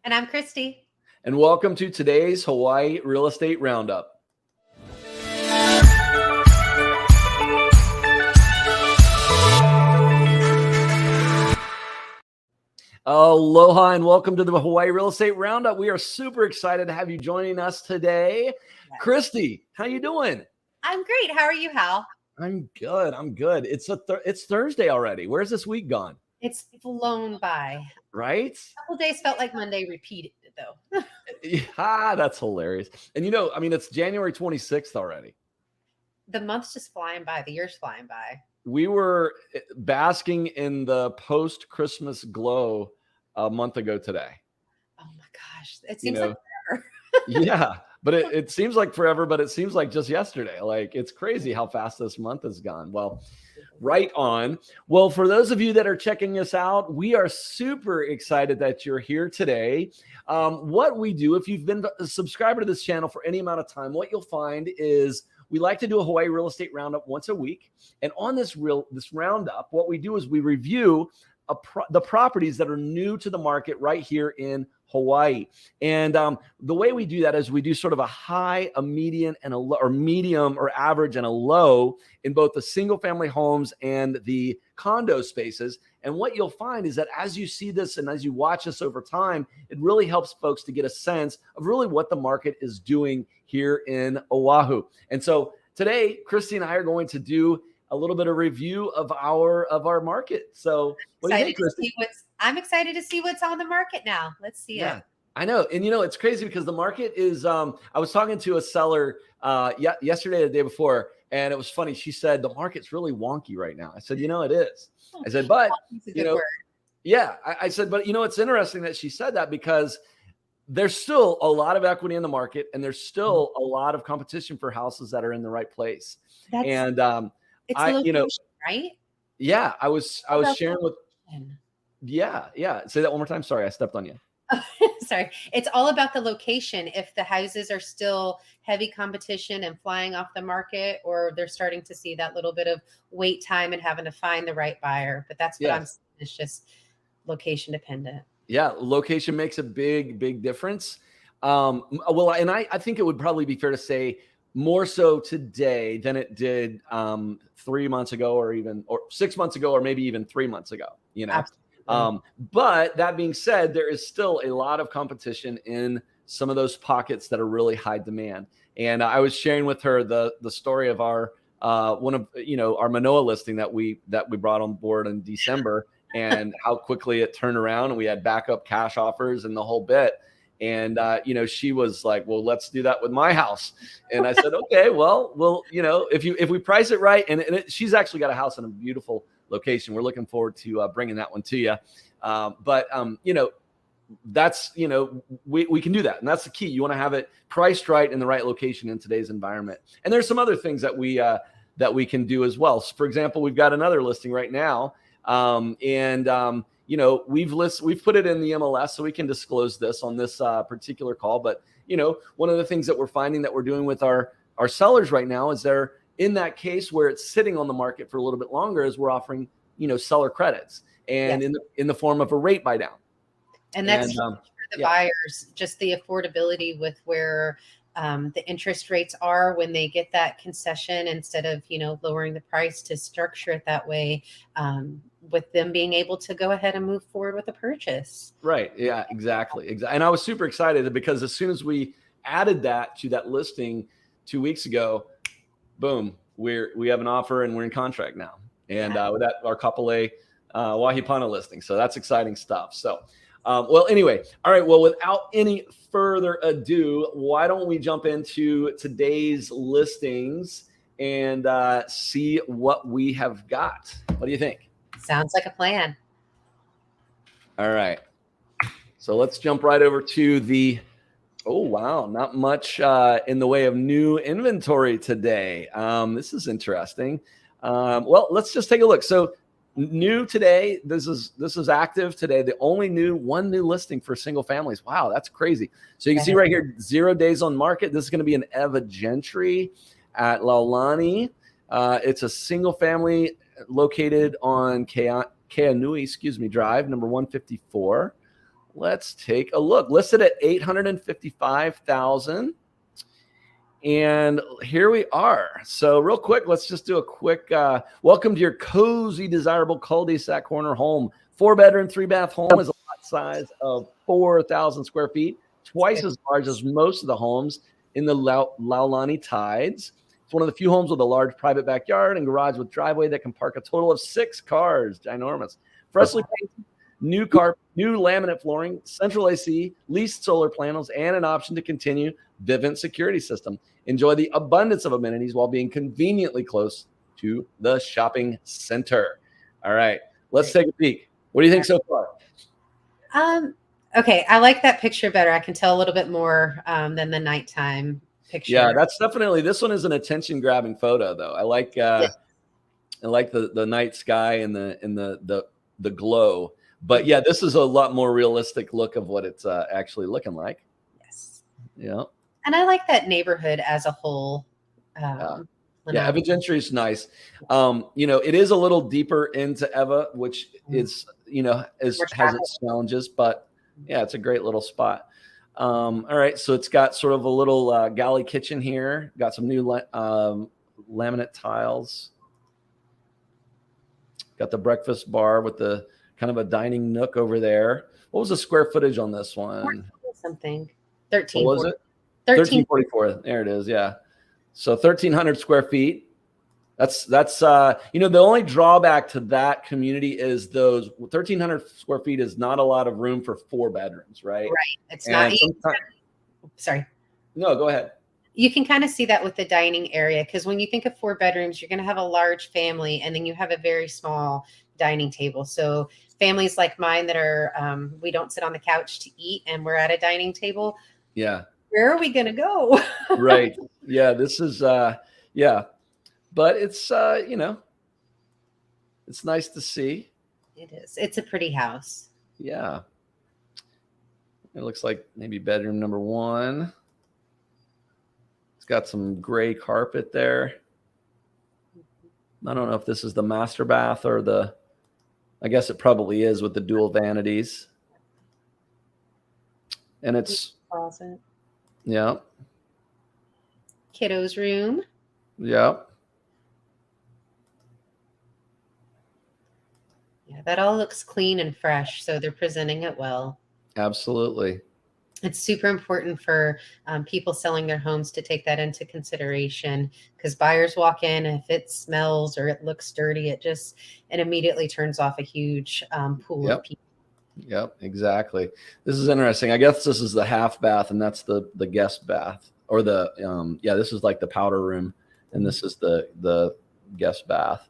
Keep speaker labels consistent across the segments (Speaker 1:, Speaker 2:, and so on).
Speaker 1: And I'm Christy.
Speaker 2: And welcome to today's Hawaii Real Estate Roundup. Aloha and welcome to the Hawaii Real Estate Roundup. We are super excited to have you joining us today. Yes. Christy, how you doing?
Speaker 1: I'm great. How are you, Hal?
Speaker 2: I'm good. It's Thursday already. Where's this week gone?
Speaker 1: It's flown by.
Speaker 2: Right?
Speaker 1: A couple days felt like Monday repeated though.
Speaker 2: Yeah, that's hilarious. And it's January 26th already.
Speaker 1: The month's just flying by. The year's flying by.
Speaker 2: We were basking in the post-Christmas glow a month ago today.
Speaker 1: Oh my gosh. It seems like forever.
Speaker 2: Yeah, but it seems like forever, but it seems like just yesterday. Like, it's crazy how fast this month has gone. Well, right on. Well, for those of you that are checking us out, we are super excited that you're here today. What we do, if you've been a subscriber to this channel for any amount of time, what you'll find is we like to do a Hawaii Real Estate Roundup once a week. And on this roundup, what we do is we review the properties that are new to the market right here in Hawaii. And the way we do that is we do sort of a high, a median, and a low, or medium or average and a low in both the single family homes and the condo spaces. And what you'll find is that as you see this and as you watch this over time, it really helps folks to get a sense of really what the market is doing here in Oahu. And so today, Christy and I are going to do a little bit of review of our market. So what do you think, Christy?
Speaker 1: I'm excited to see what's on the market now. Let's see it.
Speaker 2: I know. And it's crazy because the market is, I was talking to a seller yesterday, the day before, and it was funny. She said, the market's really wonky right now. I said, it is. I said, but, yeah, I said, but it's interesting that she said that because there's still a lot of equity in the market and there's still a lot of competition for houses that are in the right place.
Speaker 1: It's location, right?
Speaker 2: Yeah, I was sharing with. Yeah. Say that one more time. Sorry, I stepped on you.
Speaker 1: Sorry. It's all about the location. If the houses are still heavy competition and flying off the market, or they're starting to see that little bit of wait time and having to find the right buyer. But that's what I'm saying. It's just location dependent.
Speaker 2: Yeah, location makes a big difference. Well, and I think it would probably be fair to say more so today than it did 3 months ago, or 6 months ago, or maybe even 3 months ago. But that being said, there is still a lot of competition in some of those pockets that are really high demand. And I was sharing with her the story of our one of our Manoa listing that we brought on board in December, and how quickly it turned around, and we had backup cash offers and the whole bit. And she was like, "Well, let's do that with my house." And I said, "Okay, well, if we price it right," and she's actually got a house in a beautiful location. We're looking forward to bringing that one to you. That's we can do that, and that's the key. You want to have it priced right in the right location in today's environment. And there's some other things that we can do as well. So for example, we've got another listing right now, we've put it in the MLS, so we can disclose this on this particular call. But one of the things that we're finding that we're doing with our sellers right now is they're in that case where it's sitting on the market for a little bit longer, is we're offering seller credits, and in the form of a rate buy down.
Speaker 1: And that's for the buyers, just the affordability with where the interest rates are when they get that concession, instead of lowering the price, to structure it that way, with them being able to go ahead and move forward with the purchase.
Speaker 2: Right. Yeah, exactly. And I was super excited because as soon as we added that to that listing 2 weeks ago, boom, we have an offer and we're in contract now. And with that, our Kapolei Wahipana listing. So that's exciting stuff. So, well, anyway, all right. Well, without any further ado, why don't we jump into today's listings and see what we have got? What do you think?
Speaker 1: Sounds like a plan.
Speaker 2: All right. So let's jump right over to the, oh, wow, not much in the way of new inventory today. This is interesting. Well, let's just take a look. So new today, this is active today. The only one new listing for single families. Wow, that's crazy. So you can see right here, 0 days on market. This is going to be an Eva Gentry at Laulani. It's a single family located on Keanui, Drive, number 154. let's take a look. Listed at $855,000. And here we are. So real quick, let's just do a quick welcome to your cozy, desirable cul-de-sac corner home. 4-bedroom, 3-bath home is a lot size of 4,000 square feet, twice as large as most of the homes in the Laulani Tides. It's one of the few homes with a large private backyard and garage with driveway that can park a total of 6 cars. Ginormous. Freshly painted, new carpet, new laminate flooring, central AC, leased solar panels, and an option to continue Vivint security system. Enjoy the abundance of amenities while being conveniently close to the shopping center. All right, let's take a peek. What do you think so far?
Speaker 1: Okay, I like that picture better. I can tell a little bit more than the nighttime picture.
Speaker 2: Yeah, that's definitely, this one is an attention-grabbing photo, though. I like the night sky and the glow. But yeah, this is a lot more realistic look of what it's actually looking like.
Speaker 1: Yes.
Speaker 2: Yeah.
Speaker 1: And I like that neighborhood as a whole.
Speaker 2: Yeah, Eva Gentry is nice. It is a little deeper into Eva, which is, has its challenges, but yeah, it's a great little spot. All right, so it's got sort of a little galley kitchen here. Got some new laminate tiles. Got the breakfast bar with the kind of a dining nook over there. What was the square footage on this one?
Speaker 1: Something. 13.
Speaker 2: What was it? 1344. There it is. Yeah. So 1,300 square feet. That's the only drawback to that community is those 1,300 square feet is not a lot of room for 4 bedrooms, right?
Speaker 1: Right. It's not. Sorry.
Speaker 2: No, go ahead.
Speaker 1: You can kind of see that with the dining area, because when you think of 4 bedrooms, you're going to have a large family, and then you have a very small dining table. So families like mine that are, we don't sit on the couch to eat, and we're at a dining table.
Speaker 2: Yeah.
Speaker 1: Where are we going to go?
Speaker 2: Right. Yeah. This is, yeah. But it's, it's nice to see.
Speaker 1: It is. It's a pretty house.
Speaker 2: Yeah. It looks like maybe bedroom number 1. It's got some gray carpet there. I don't know if this is the master bath or I guess it probably is with the dual vanities. And it's
Speaker 1: closet.
Speaker 2: Yeah.
Speaker 1: Kiddo's room.
Speaker 2: Yeah.
Speaker 1: Yeah, that all looks clean and fresh, so they're presenting it well.
Speaker 2: Absolutely.
Speaker 1: It's super important for people selling their homes to take that into consideration, because buyers walk in, and if it smells or it looks dirty, it immediately turns off a huge pool of people.
Speaker 2: Yep, exactly. This is interesting. I guess this is the half bath, and that's the guest bath, or this is like the powder room, and this is the guest bath.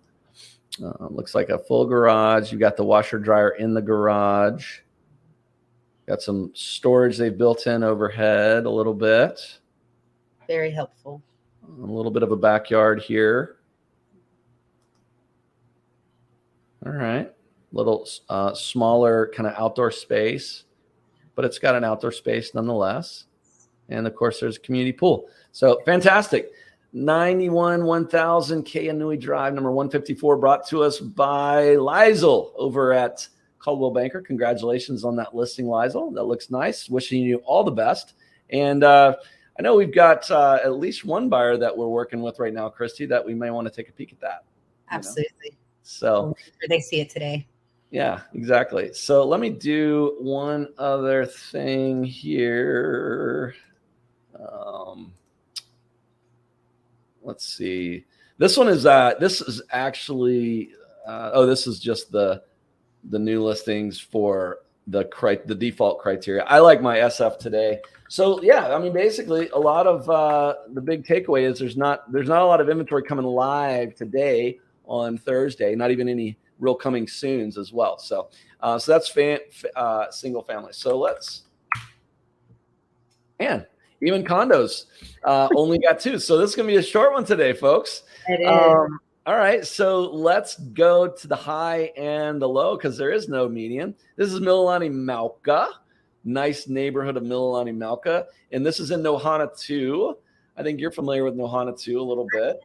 Speaker 2: Looks like a full garage. You got the washer dryer in the garage. Got some storage they've built in overhead a little bit.
Speaker 1: Very helpful.
Speaker 2: A little bit of a backyard here. All right. Little smaller kind of outdoor space, but it's got an outdoor space nonetheless. And of course, there's a community pool. So fantastic. 91 1000 Kaanui Drive, number 154, brought to us by Liesel over at Caldwell Banker. Congratulations on that listing, Liesel. That looks nice. Wishing you all the best. And I know we've got at least one buyer that we're working with right now, Christy, that we may want to take a peek at that.
Speaker 1: Absolutely.
Speaker 2: So
Speaker 1: they see it today.
Speaker 2: Yeah, exactly. So let me do one other thing here. Let's see. This one is actually this is just the new listings for the default criteria. I like my SF today. So yeah, I mean, basically a lot of the big takeaway is there's not a lot of inventory coming live today on Thursday, not even any real coming soons as well. So that's single family. So even condos only got 2. So this is going to be a short one today, folks.
Speaker 1: It is.
Speaker 2: All right. So let's go to the high and the low, because there is no median. This is Mililani Mauka, nice neighborhood of Mililani Mauka. And this is in Nohana 2. I think you're familiar with Nohana 2 a little bit.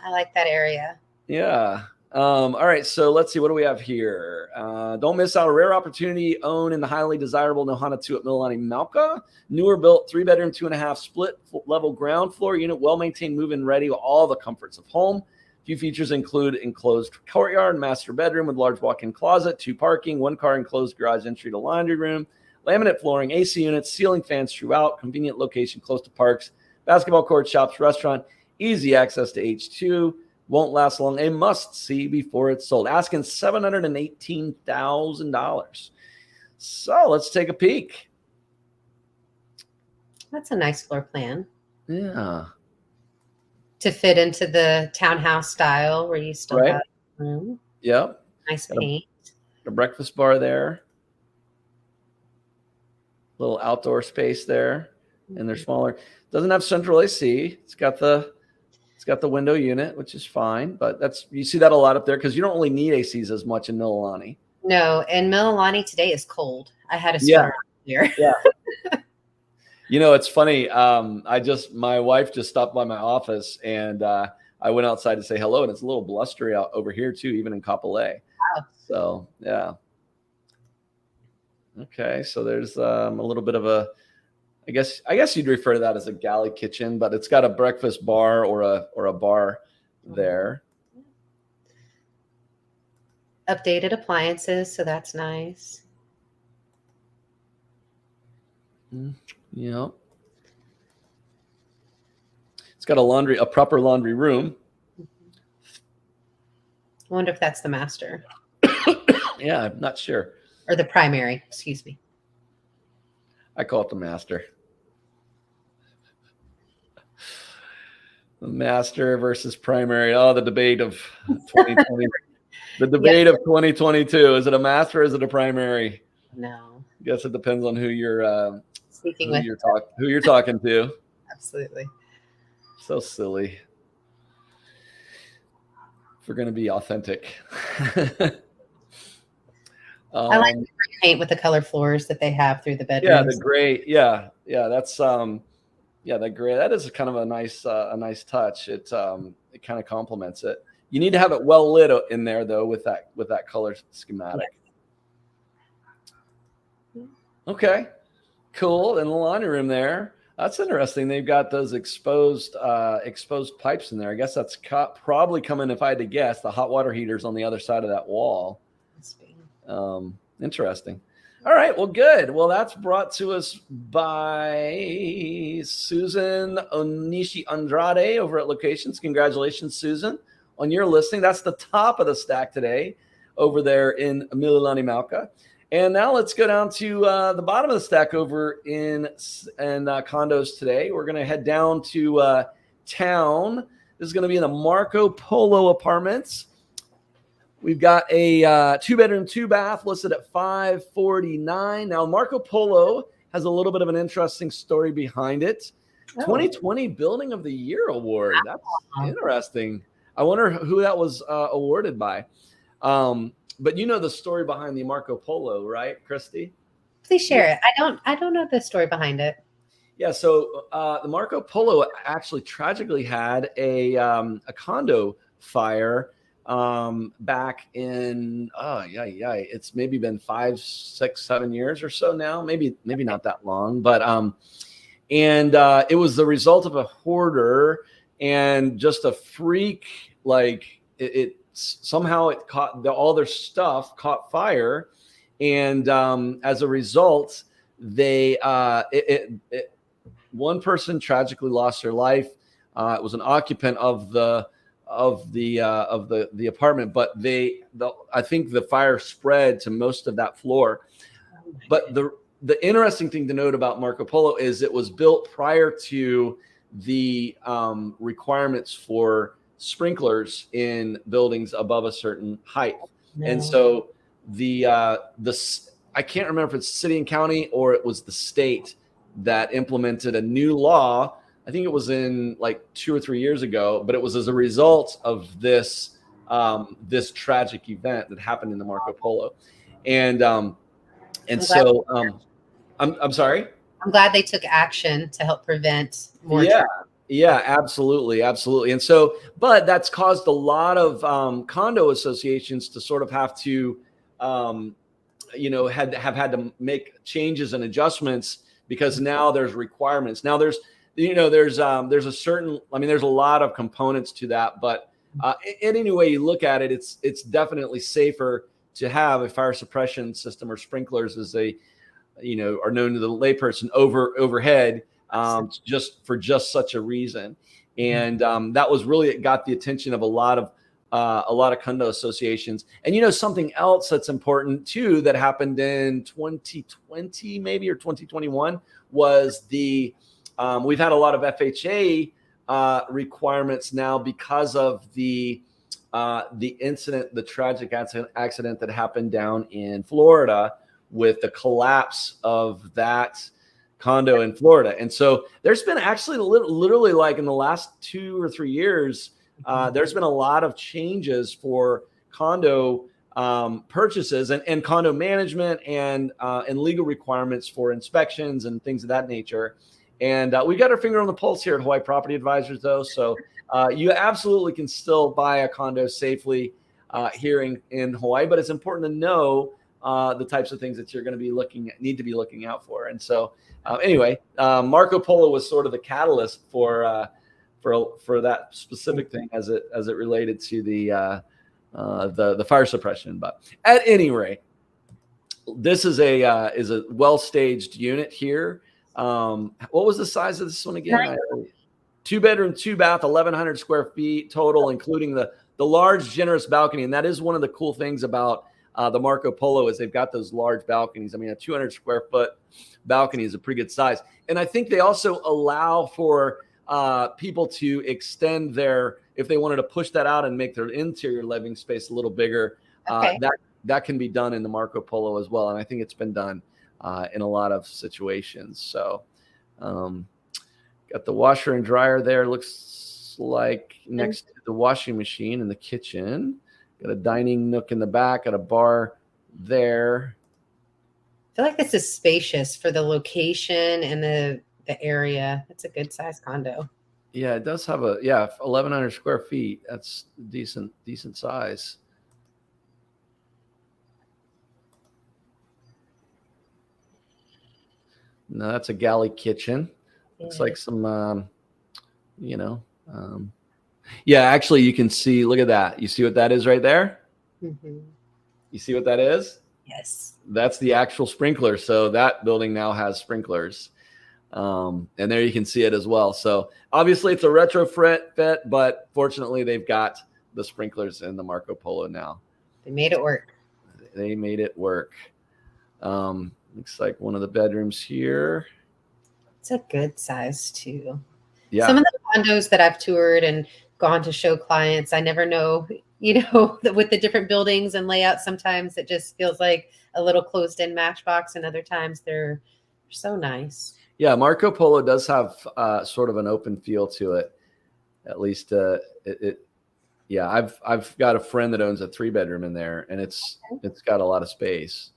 Speaker 1: I like that area.
Speaker 2: Yeah. All right, so let's see. What do we have here? Don't miss out a rare opportunity. Own in the highly desirable Nohana 2 at Mililani Malka. Newer built 3-bedroom, 2.5 split level ground floor unit. Well-maintained, move-in ready with all the comforts of home. Few features include enclosed courtyard, master bedroom with large walk-in closet, 2 parking, 1 car enclosed garage entry to laundry room, laminate flooring, AC units, ceiling fans throughout, convenient location close to parks, basketball court, shops, restaurant, easy access to H2. Won't last long. A must-see before it's sold. Asking $718,000. So let's take a peek.
Speaker 1: That's a nice floor plan.
Speaker 2: Yeah.
Speaker 1: To fit into the townhouse style where you still have room.
Speaker 2: Yep.
Speaker 1: Nice paint.
Speaker 2: A breakfast bar there. Little outdoor space there. And they're smaller. Doesn't have central AC. It's got the window unit, which is fine, but you see that a lot up there because you don't really need ACs as much in Mililani.
Speaker 1: No, and Mililani today is cold. I had a sweater on here.
Speaker 2: Yeah. It's funny. My wife just stopped by my office and I went outside to say hello, and it's a little blustery out over here too, even in Kapolei. Wow. So yeah. Okay, so there's a little bit of a. I guess you'd refer to that as a galley kitchen, but it's got a breakfast bar or a bar there.
Speaker 1: Updated appliances, so that's nice.
Speaker 2: Yeah. It's got a proper laundry room.
Speaker 1: I wonder if that's the master.
Speaker 2: Yeah, I'm not sure.
Speaker 1: Or the primary, excuse me.
Speaker 2: I call it the master. The master versus primary. Oh, the debate of 2020. The debate of 2022. Is it a master or is it a primary?
Speaker 1: No.
Speaker 2: I guess it depends on who you're
Speaker 1: speaking with.
Speaker 2: Who you're talking to.
Speaker 1: Absolutely.
Speaker 2: So silly. If we're going to be authentic.
Speaker 1: I like the gray paint with the color floors that they have through the bedrooms.
Speaker 2: Yeah, the gray. Yeah, that's the gray. That is kind of a nice touch. It kind of complements it. You need to have it well lit in there though with that color schematic.
Speaker 1: Yeah.
Speaker 2: Okay, cool. And the laundry room there. That's interesting. They've got those exposed pipes in there. I guess that's probably coming, if I had to guess, the hot water heaters on the other side of that wall. Interesting. All right. Well, good. Well, that's brought to us by Susan Onishi Andrade over at Locations. Congratulations, Susan, on your listing. That's the top of the stack today over there in Mililani Malka. And now let's go down to the bottom of the stack over in condos today. We're going to head down to town. This is going to be in the Marco Polo Apartments. We've got a 2-bedroom, 2-bath listed at $549. Now, Marco Polo has a little bit of an interesting story behind it. 2020 Building of the Year award. That's interesting. I wonder who that was awarded by. But you know the story behind the Marco Polo, right, Christy?
Speaker 1: Please share it. I don't know the story behind it.
Speaker 2: Yeah, so the Marco Polo actually tragically had a condo fire back in it's maybe been 5, 6, 7 years or so now, maybe not that long, but it was the result of a hoarder and just a freak, like it somehow it caught all their stuff caught fire, and as a result they one person tragically lost their life. It was an occupant of the apartment, but I think the fire spread to most of that floor. But the interesting thing to note about Marco Polo is it was built prior to the requirements for sprinklers in buildings above a certain height. No. And so I can't remember if it's city and county or it was the state that implemented a new law. I think it was in like 2 or 3 years ago, but it was as a result of this tragic event that happened in the Marco Polo. And so I'm sorry.
Speaker 1: I'm glad they took action to help prevent more.
Speaker 2: Yeah. Yeah, absolutely. Absolutely. And so, but that's caused a lot of condo associations to sort of have to, um, have had to make changes and adjustments because now there's requirements. Now there's a certain, I mean, there's a lot of components to that, but any way you look at it, it's definitely safer to have a fire suppression system or sprinklers as they, are known to the layperson overhead, just such a reason. And that was really, it got the attention of a lot of condo associations. And something else that's important too that happened in 2020 maybe or 2021 was we've had a lot of FHA requirements now because of the incident, the tragic accident that happened down in Florida with the collapse of that condo in Florida. And so there's been actually literally like in the last 2 or 3 years, there's been a lot of changes for condo purchases and condo management and legal requirements for inspections and things of that nature. And we got our finger on the pulse here at Hawaii Property Advisors, though. So you absolutely can still buy a condo safely here in Hawaii, but it's important to know the types of things that you're going to need to be looking out for. And so anyway, Marco Polo was sort of the catalyst for that specific thing as it related to the fire suppression. But at any rate, this is a well-staged unit here. What was the size of this one again? 2-bedroom, 2-bath, 1,100 square feet total, including the large, generous balcony. And that is one of the cool things about the Marco Polo is they've got those large balconies. I mean, a 200 square foot balcony is a pretty good size. And I think they also allow for people to extend if they wanted to push that out and make their interior living space a little bigger, that can be done in the Marco Polo as well. And I think it's been done in a lot of situations. So got the washer and dryer there. Looks like next to the washing machine in the kitchen. Got a dining nook in the back, got a bar there.
Speaker 1: I feel like this is spacious for the location and the area. It's a good size condo.
Speaker 2: Yeah, it does have 1,100 square feet. That's decent size. No, that's a galley kitchen. Looks like some, yeah, actually you can see, look at that. You see what that is right there?
Speaker 1: Mm-hmm.
Speaker 2: You see what that is?
Speaker 1: Yes.
Speaker 2: That's the actual sprinkler. So that building now has sprinklers. And there you can see it as well. So obviously it's a retrofit, but fortunately they've got the sprinklers in the Marco Polo now.
Speaker 1: They made it work.
Speaker 2: They made it work. Looks like one of the bedrooms here.
Speaker 1: It's a good size too.
Speaker 2: Yeah.
Speaker 1: Some of the condos that I've toured and gone to show clients, I never know, with the different buildings and layouts, sometimes it just feels like a little closed in matchbox, and other times they're so nice.
Speaker 2: Yeah, Marco Polo does have sort of an open feel to it. At least yeah, I've got a friend that owns a 3-bedroom in there, and it's got a lot of space.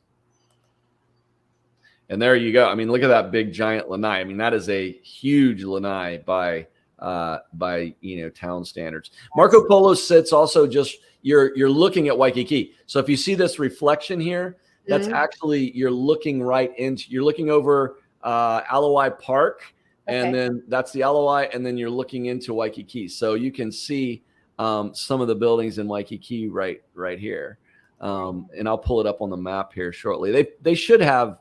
Speaker 2: And there you go. I mean, look at that big giant lanai. I mean, that is a huge lanai by town standards. Marco Polo sits also just you're looking at Waikiki. So if you see this reflection here, that's actually you're looking over Alawai Park, and then that's the Alawai, and then you're looking into Waikiki. So you can see some of the buildings in Waikiki right here. And I'll pull it up on the map here shortly. They should have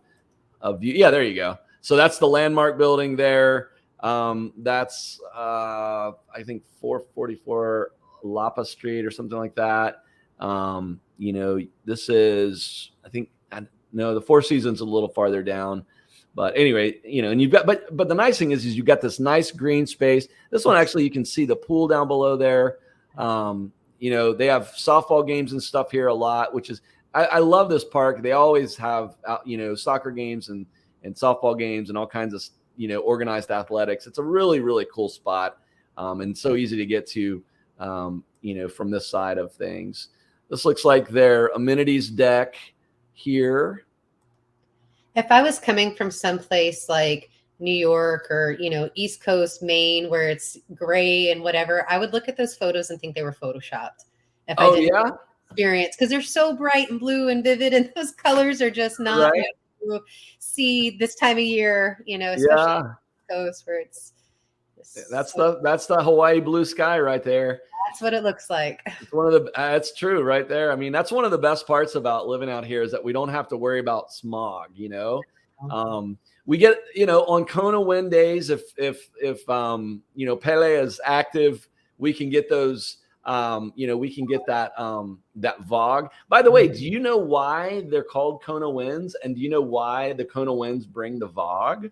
Speaker 2: a view. Yeah, there you go. So that's the landmark building there. That's I think 444 Lapa Street or something like that. This is, I think, the Four Seasons a little farther down. But anyway, and you've got, but the nice thing is you've got this nice green space. This one, actually, you can see the pool down below there. They have softball games and stuff here a lot, which is, I love this park. They always have, soccer games and softball games and all kinds of, organized athletics. It's a really, really cool spot, and so easy to get to, from this side of things. This looks like their amenities deck here.
Speaker 1: If I was coming from someplace like New York or, East Coast, Maine, where it's gray and whatever, I would look at those photos and think they were photoshopped if I didn't experience, because they're so bright and blue and vivid, and those colors are just not what you see this time of year, especially on the coast where it's
Speaker 2: that's the Hawaii blue sky right there.
Speaker 1: That's what it looks like.
Speaker 2: It's that's true right there. I mean, that's one of the best parts about living out here is that we don't have to worry about smog, we get, on Kona wind days, if Pele is active, we can get those, we can get that VOG. By the way, do you know why they're called Kona winds? And do you know why the Kona winds bring the VOG?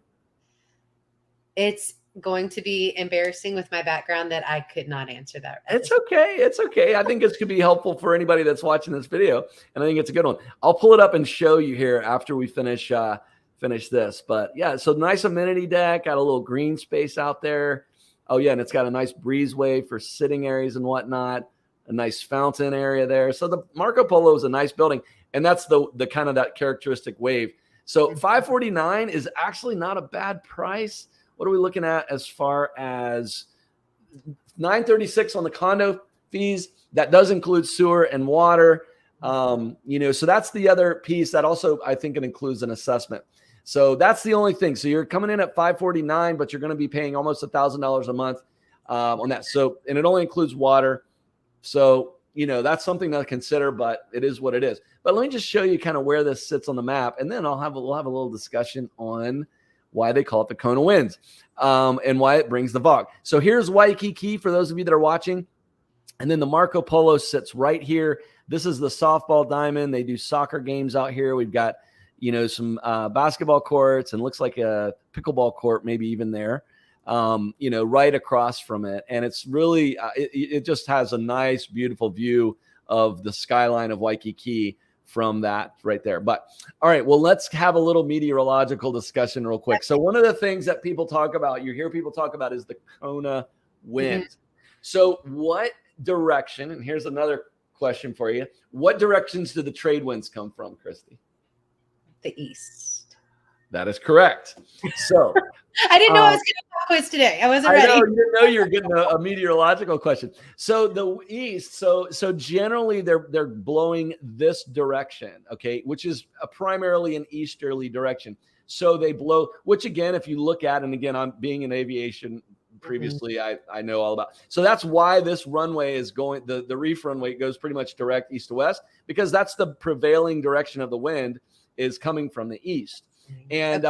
Speaker 1: It's going to be embarrassing with my background that I could not answer that.
Speaker 2: It's okay. It's okay. I think it's could be helpful for anybody that's watching this video. And I think it's a good one. I'll pull it up and show you here after we finish this. But yeah, so nice amenity deck, got a little green space out there. Oh yeah, and it's got a nice breezeway for sitting areas and whatnot, a nice fountain area there. So the Marco Polo is a nice building, and that's the kind of that characteristic wave. So $549 is actually not a bad price. What are we looking at as far as $936 on the condo fees? That does include sewer and water. So that's the other piece that also I think it includes an assessment. So that's the only thing. So you're coming in at $549, but you're going to be paying almost $1,000 a month on that. So, and it only includes water. So, that's something to consider, but it is what it is. But let me just show you kind of where this sits on the map, and then we'll have a little discussion on why they call it the Kona Winds and why it brings the VOG. So here's Waikiki for those of you that are watching. And then the Marco Polo sits right here. This is the softball diamond. They do soccer games out here. We've got, some basketball courts and looks like a pickleball court, maybe even there, right across from it. And it's really, it just has a nice, beautiful view of the skyline of Waikiki from that right there. But all right, well, let's have a little meteorological discussion real quick. So one of the things that people talk about, you hear people talk about, is the Kona wind. Mm-hmm. So what direction, and here's another question for you, what directions do the trade winds come from, Christy?
Speaker 1: The east.
Speaker 2: That is correct. So
Speaker 1: I didn't know I was getting a quiz today. I wasn't ready.
Speaker 2: You didn't know you were getting a meteorological question. So the east, so generally they're blowing this direction, okay, which is primarily an easterly direction. So they blow, which again, if you look at, and again, I'm being in aviation previously, mm-hmm. I know all about. So that's why this runway is going, the reef runway goes pretty much direct east to west, because that's the prevailing direction of the wind is coming from the east. And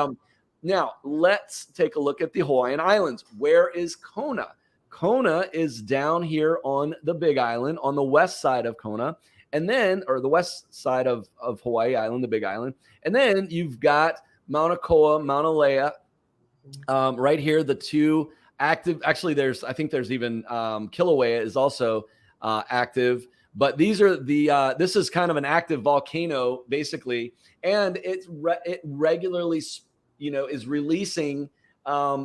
Speaker 2: now let's take a look at the Hawaiian Islands. Where is Kona? Kona is down here on the Big Island, on the west side of Kona, and then, or the west side of Hawaii Island, the Big Island. And then you've got Mauna Koa, Mauna Lea, right here, the two active, actually I think there's even Kilauea is also active. But these are this is kind of an active volcano, basically, and it regularly, is releasing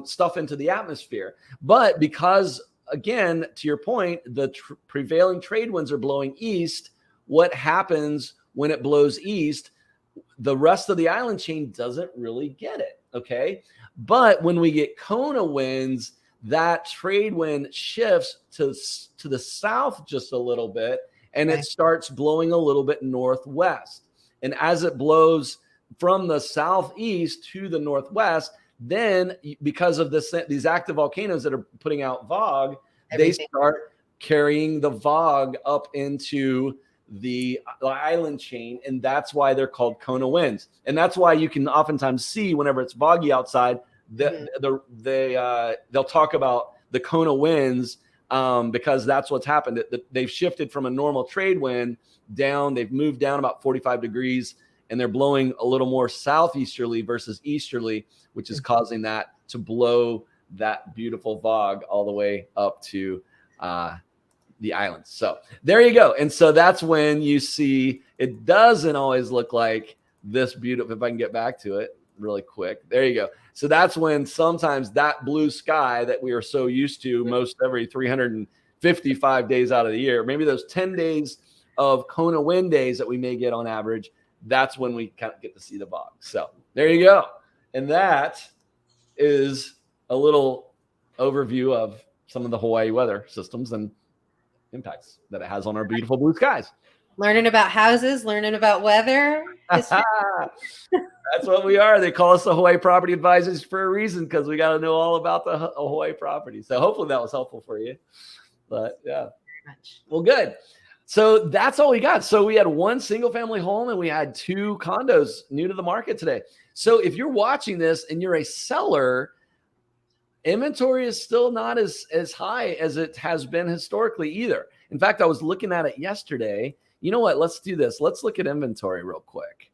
Speaker 2: stuff into the atmosphere. But because, again, to your point, the prevailing trade winds are blowing east, what happens when it blows east? The rest of the island chain doesn't really get it, okay? But when we get Kona winds, that trade wind shifts to the south just a little bit, and it starts blowing a little bit northwest. And as it blows from the southeast to the northwest, then because of these active volcanoes that are putting out VOG, they start carrying the VOG up into the island chain, and that's why they're called Kona winds. And that's why you can oftentimes see whenever it's foggy outside, they'll talk about the Kona winds, because that's what's happened. They've shifted from a normal trade wind down. They've moved down about 45 degrees, and they're blowing a little more southeasterly versus easterly, which is causing that to blow that beautiful VOG all the way up to the islands. So there you go. And so that's when you see it doesn't always look like this beautiful. If I can get back to it really quick. There you go. So that's when sometimes that blue sky that we are so used to most every 355 days out of the year, maybe those 10 days of Kona wind days that we may get on average, that's when we kind of get to see the VOG. So there you go. And that is a little overview of some of the Hawaii weather systems and impacts that it has on our beautiful blue skies.
Speaker 1: Learning about houses, learning about weather.
Speaker 2: That's what we are. They call us the Hawaii property advisors for a reason, because we got to know all about the Hawaii property. So hopefully that was helpful for you. But yeah, well, good. So that's all we got. So we had one single family home and we had 2 condos new to the market today. So if you're watching this and you're a seller, inventory is still not as high as it has been historically either. In fact, I was looking at it yesterday. You know what? Let's do this. Let's look at inventory real quick.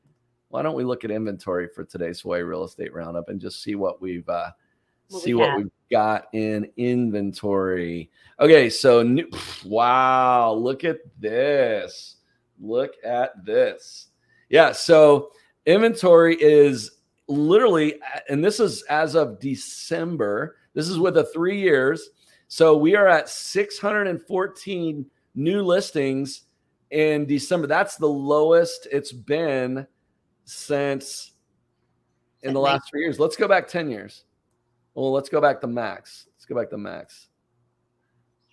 Speaker 2: Why don't we look at inventory for today's Hawaii Real Estate Roundup and just see what we've got in inventory. Okay, so wow, look at this. Look at this. Yeah, so inventory is literally, and this is as of December. This is with a 3 years. So we are at 614 new listings in December. That's the lowest it's been since in the last 3 years. Let's go back 10 years. Well, let's go back to max. Let's go back to max.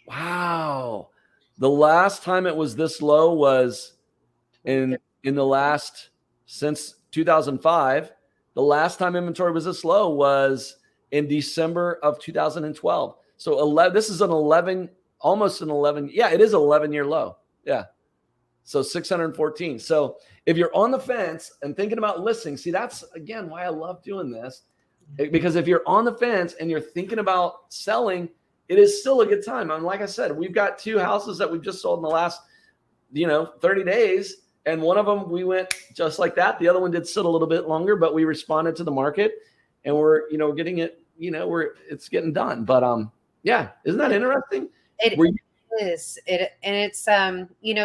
Speaker 2: Wow. The last time it was this low was in the last, since 2005. The last time inventory was this low was in December of 2012. So this is almost an 11. Yeah, it is an 11-year low. Yeah. So 614. So if you're on the fence and thinking about listing, see, that's again why I love doing this. Because if you're on the fence and you're thinking about selling, it is still a good time. And like I said, we've got 2 houses that we've just sold in the last, 30 days. And one of them, we went just like that. The other one did sit a little bit longer, but we responded to the market and we're, getting it, it's getting done. But yeah, isn't that interesting?
Speaker 1: It is. It's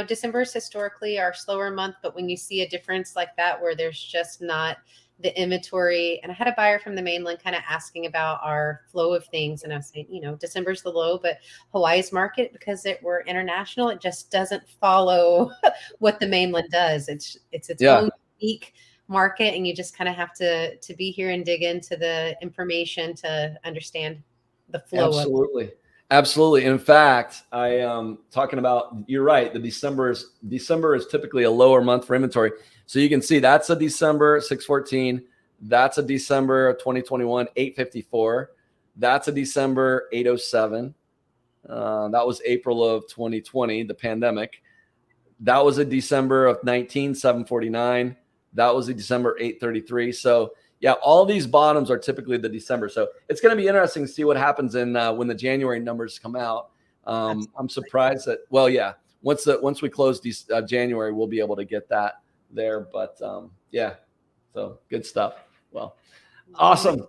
Speaker 1: December is historically our slower month, but when you see a difference like that where there's just not the inventory, and I had a buyer from the mainland kind of asking about our flow of things, and I was saying, December's the low, but Hawaii's market, because we're international, it just doesn't follow what the mainland does. It's its own unique market, and you just kind of have to be here and dig into the information to understand the flow.
Speaker 2: Absolutely. In fact, I am talking about, you're right. December is typically a lower month for inventory. So you can see that's a December 614. That's a December of 2021, 854. That's a December 807. That was April of 2020, the pandemic. That was a December of 19, 749. That was a December 833. So yeah, all these bottoms are typically the December. So it's going to be interesting to see what happens in when the January numbers come out. I'm surprised that, once we close January, we'll be able to get that there. But yeah, so good stuff. Well, awesome.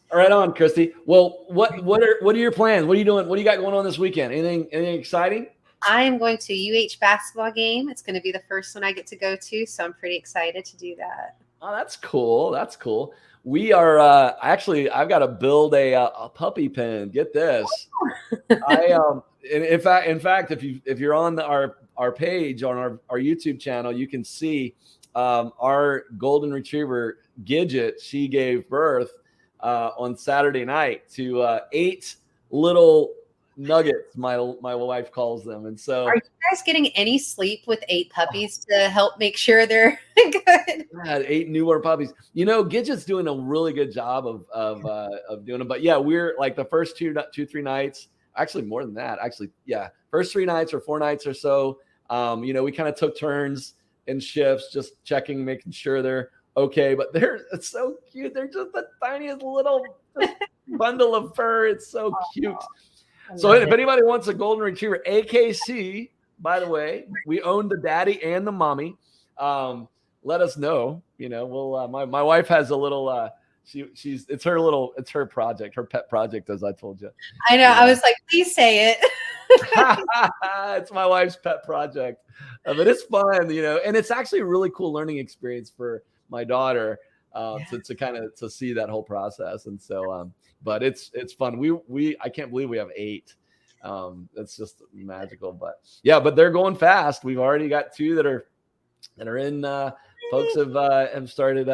Speaker 2: All right, on Christy. Well, what are your plans? What are you doing? What do you got going on this weekend? Anything exciting?
Speaker 1: I am going to UH basketball game. It's going to be the first one I get to go to, so I'm pretty excited to do that.
Speaker 2: Oh, that's cool. We are I've got to build a puppy pen. Get this. In fact, if you're on our page on our YouTube channel, you can see our golden retriever Gidget. She gave birth on Saturday night to 8 little nuggets, my wife calls them. And so,
Speaker 1: are you guys getting any sleep with 8 puppies to help make sure they're good?
Speaker 2: I had 8 newborn puppies. Gidget's doing a really good job of doing it. But yeah, we're like the first 3 nights, actually more than that. Actually, yeah, first 3 nights or 4 nights or so. We kind of took turns in shifts, just checking, making sure they're okay. But it's so cute. They're just the tiniest little bundle of fur. It's so cute. So if anybody wants a golden retriever, AKC, by the way, we own the daddy and the mommy. Let us know. We'll. My wife has a little. It's her project, her pet project, as I told you.
Speaker 1: I know. I was like, please say it.
Speaker 2: It's my wife's pet project, but it's fun, and it's actually a really cool learning experience for my daughter to kind of see that whole process. And so, but it's fun. I can't believe we have 8. That's just magical. But yeah, but they're going fast. We've already got 2 that are in. Folks have started,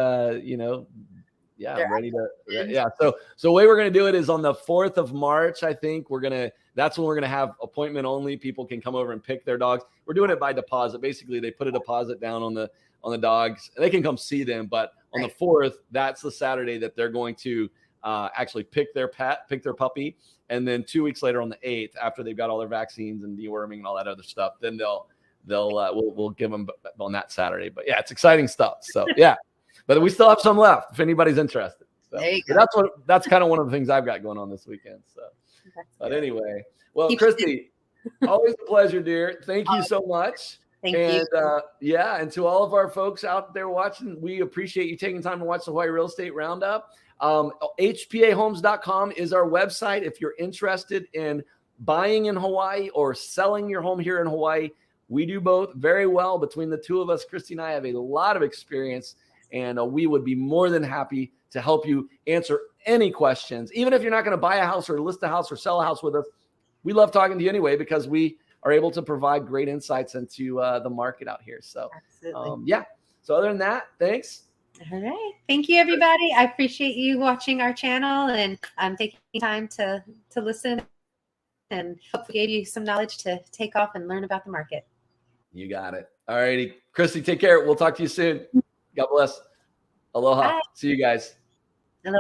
Speaker 2: Yeah,
Speaker 1: They're
Speaker 2: I'm ready to.
Speaker 1: active.
Speaker 2: Yeah. So the way we're going to do it is on the 4th of March. I think that's when we're going to have appointment only. People can come over and pick their dogs. We're doing it by deposit. Basically, they put a deposit down on the dogs. They can come see them, but on the 4th, that's the Saturday that they're going to actually pick their puppy. And then 2 weeks later on the 8th, after they've got all their vaccines and deworming and all that other stuff, then we'll give them on that Saturday. But yeah, it's exciting stuff. So yeah, but we still have some left if anybody's interested. So
Speaker 1: There you go.
Speaker 2: That's kind of one of the things I've got going on this weekend. So, but anyway, well, Christy, always a pleasure, dear. Thank you so much.
Speaker 1: Thank you.
Speaker 2: And to all of our folks out there watching, we appreciate you taking time to watch the Hawaii Real Estate Roundup. HPAhomes.com is our website. If you're interested in buying in Hawaii or selling your home here in Hawaii, we do both very well. Between the two of us, Christy and I have a lot of experience, and we would be more than happy to help you answer any questions. Even if you're not going to buy a house or list a house or sell a house with us, we love talking to you anyway, because we are able to provide great insights into the market out here. So, yeah. So other than that, thanks.
Speaker 1: All right. Thank you, everybody. I appreciate you watching our channel and taking time to listen, and hopefully gave you some knowledge to take off and learn about the market.
Speaker 2: You got it. All righty. Christy, take care. We'll talk to you soon. God bless. Aloha.
Speaker 1: Bye.
Speaker 2: See you guys.
Speaker 1: Hello.